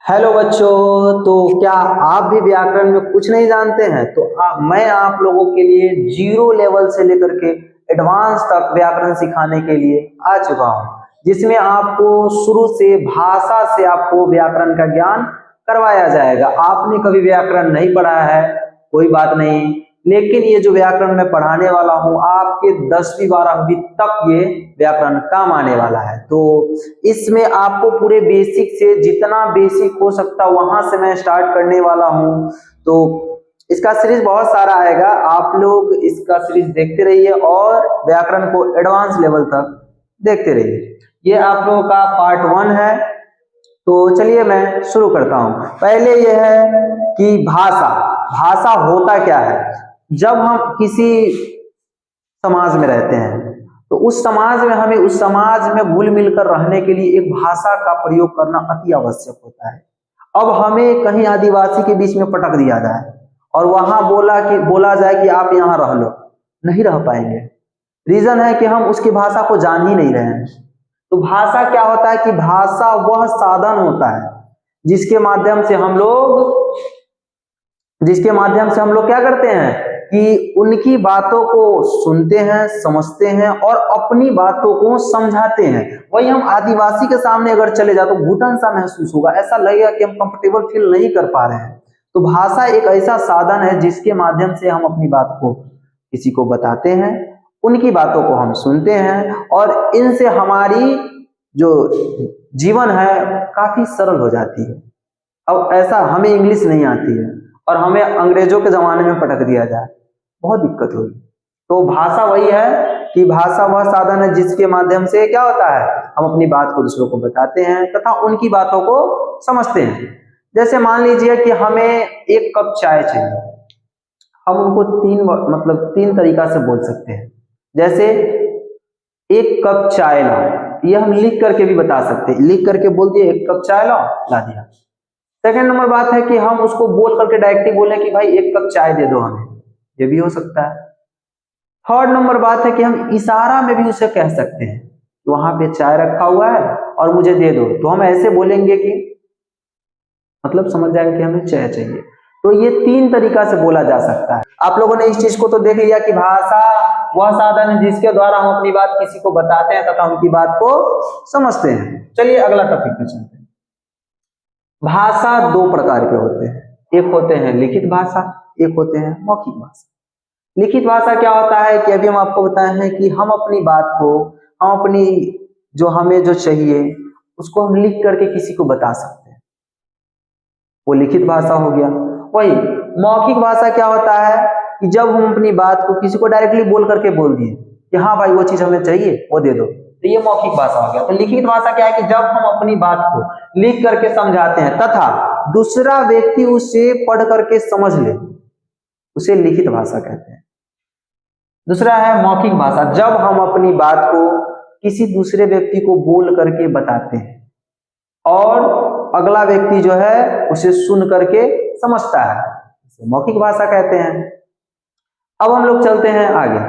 Hello बच्चों। तो क्या आप भी व्याकरण में कुछ नहीं जानते हैं? तो मैं आप लोगों के लिए जीरो लेवल से लेकर के एडवांस तक व्याकरण सिखाने के लिए आ चुका हूं, जिसमें आपको शुरू से भाषा से आपको व्याकरण का ज्ञान करवाया जाएगा। आपने कभी व्याकरण नहीं पढ़ा है, कोई बात नहीं, लेकिन ये जो व्याकरण मैं पढ़ाने वाला हूँ आपके 10वीं 12वीं तक ये व्याकरण काम आने वाला है। तो इसमें आपको पूरे बेसिक से जितना बेसिक हो सकता वहां से मैं स्टार्ट करने वाला हूँ। तो इसका सीरीज बहुत सारा आएगा, आप लोग इसका सीरीज देखते रहिए और व्याकरण को एडवांस लेवल तक देखते रहिए। ये आप लोगों का पार्ट 1 है। तो चलिए मैं शुरू करता हूँ। पहले यह है कि भाषा भाषा होता क्या है। जब हम किसी समाज में रहते हैं तो उस समाज में हमें उस समाज में घुल मिलकर रहने के लिए एक भाषा का प्रयोग करना अति आवश्यक होता है। अब हमें कहीं आदिवासी के बीच में पटक दिया जाए और वहां बोला जाए कि आप यहाँ रह लो, नहीं रह पाएंगे। रीजन है कि हम उसकी भाषा को जान ही नहीं रहे हैं। तो भाषा क्या होता है कि भाषा वह साधन होता है जिसके माध्यम से हम लोग क्या करते हैं कि उनकी बातों को सुनते हैं, समझते हैं और अपनी बातों को समझाते हैं। वही हम आदिवासी के सामने अगर चले जाए तो घुटन सा महसूस होगा, ऐसा लगेगा कि हम कंफर्टेबल फील नहीं कर पा रहे हैं। तो भाषा एक ऐसा साधन है जिसके माध्यम से हम अपनी बात को किसी को बताते हैं, उनकी बातों को हम सुनते हैं और इनसे हमारी जो जीवन है काफी सरल हो जाती है। अब ऐसा हमें इंग्लिश नहीं आती है और हमें अंग्रेजों के जमाने में पटक दिया जाए, बहुत दिक्कत होगी। तो भाषा वही है कि भाषा वह साधन है जिसके माध्यम से क्या होता है, हम अपनी बात को दूसरों को बताते हैं तथा उनकी बातों को समझते हैं। जैसे मान लीजिए कि हमें एक कप चाय चाहिए, हम उनको तीन तरीका से बोल सकते हैं। जैसे एक कप चाय लाओ, ये हम लिख करके भी बता सकते हैं। लिख करके बोल दिए एक कप चाय लाओ, ला दिया। सेकंड नंबर बात है कि हम उसको बोल करके डायरेक्टली बोले कि भाई एक कप चाय दे दो हमें, ये भी हो सकता है। थर्ड नंबर बात है कि हम इशारा में भी उसे कह सकते हैं, वहां पे चाय रखा हुआ है और मुझे दे दो, तो हम ऐसे बोलेंगे कि मतलब समझ जाएगा कि हमें चाय चाहिए। तो ये 3 तरीका से बोला जा सकता है। आप लोगों ने इस चीज को तो देख लिया कि भाषा वह साधन है जिसके द्वारा हम अपनी बात किसी को बताते हैं तथा उनकी बात को समझते हैं। चलिए अगला टॉपिक पे चलते हैं। भाषा 2 प्रकार के होते हैं, एक होते हैं लिखित भाषा, एक होते हैं मौखिक भाषा। लिखित भाषा क्या होता है कि अभी हम आपको बताए हैं कि हम अपनी बात को, हम अपनी हमें जो चाहिए उसको हम लिख करके किसी को बता सकते हैं, वो लिखित भाषा हो गया। वही मौखिक भाषा क्या होता है कि जब हम अपनी बात को किसी को डायरेक्टली बोल करके बोल दिए कि हाँ भाई वो चीज हमें चाहिए, वो दे दो, तो ये मौखिक भाषा हो गया। तो लिखित भाषा क्या है कि जब हम अपनी बात को लिख करके समझाते हैं तथा दूसरा व्यक्ति उसे पढ़ करके समझ ले, उसे लिखित भाषा कहते हैं। दूसरा है मौखिक भाषा, जब हम अपनी बात को किसी दूसरे व्यक्ति को बोल करके बताते हैं और अगला व्यक्ति जो है उसे सुन करके समझता है, इसे मौखिक भाषा कहते हैं। अब हम लोग चलते हैं आगे।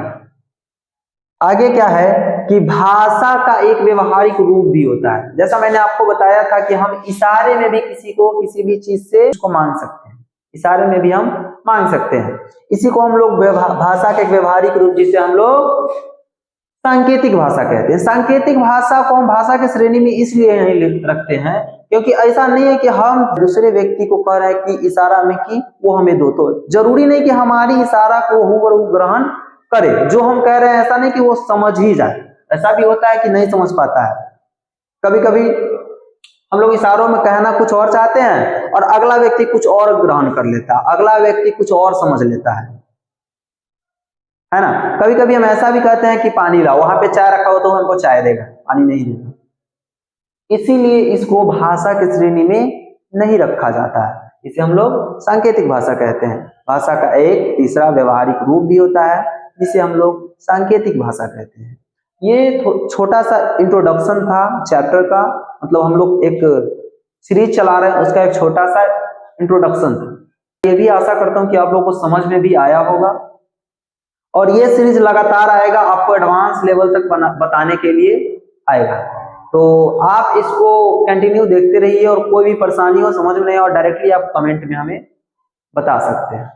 आगे क्या है कि भाषा का एक व्यवहारिक रूप भी होता है। जैसा मैंने आपको बताया था कि हम इशारे में भी किसी को किसी भी चीज से उसको मांग सकते हैं, इशारे में भी हम मांग सकते हैं। इसी को हम लोग भाषा का एक व्यवहारिक रूप, जिसे हम लोग सांकेतिक भाषा कहते हैं। सांकेतिक भाषा को हम भाषा की श्रेणी में इसलिए नहीं रखते हैं क्योंकि ऐसा नहीं है कि हम दूसरे व्यक्ति को कह रहे हैं कि इशारा में कि वो हमें दो, तो जरूरी नहीं कि हमारी इशारा को हूबहू ग्रहण करे, जो हम कह रहे हैं ऐसा नहीं कि वो समझ ही जाए। ऐसा भी होता है कि नहीं समझ पाता है। कभी कभी हम लोग इशारों में कहना कुछ और चाहते हैं और अगला व्यक्ति कुछ और ग्रहण कर लेता है, अगला व्यक्ति कुछ और समझ लेता है ना। कभी कभी हम ऐसा भी कहते हैं कि पानी लाओ, वहां पे चाय रखा हो तो हमको चाय देगा, पानी नहीं देगा। इसीलिए इसको भाषा की श्रेणी में नहीं रखा जाता है, इसे हम लोग सांकेतिक भाषा कहते हैं। भाषा का एक तीसरा व्यवहारिक रूप भी होता है जिसे हम लोग सांकेतिक भाषा कहते हैं। ये छोटा सा इंट्रोडक्शन था चैप्टर का, मतलब हम लोग एक सीरीज चला रहे हैं, उसका एक छोटा सा इंट्रोडक्शन था। ये भी आशा करता हूं कि आप लोगों को समझ में भी आया होगा और ये सीरीज लगातार आएगा, आपको एडवांस लेवल तक बताने के लिए आएगा। तो आप इसको कंटिन्यू देखते रहिए और कोई भी परेशानी हो, समझ में नहीं और डायरेक्टली आप कमेंट में हमें बता सकते हैं।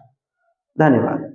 धन्यवाद।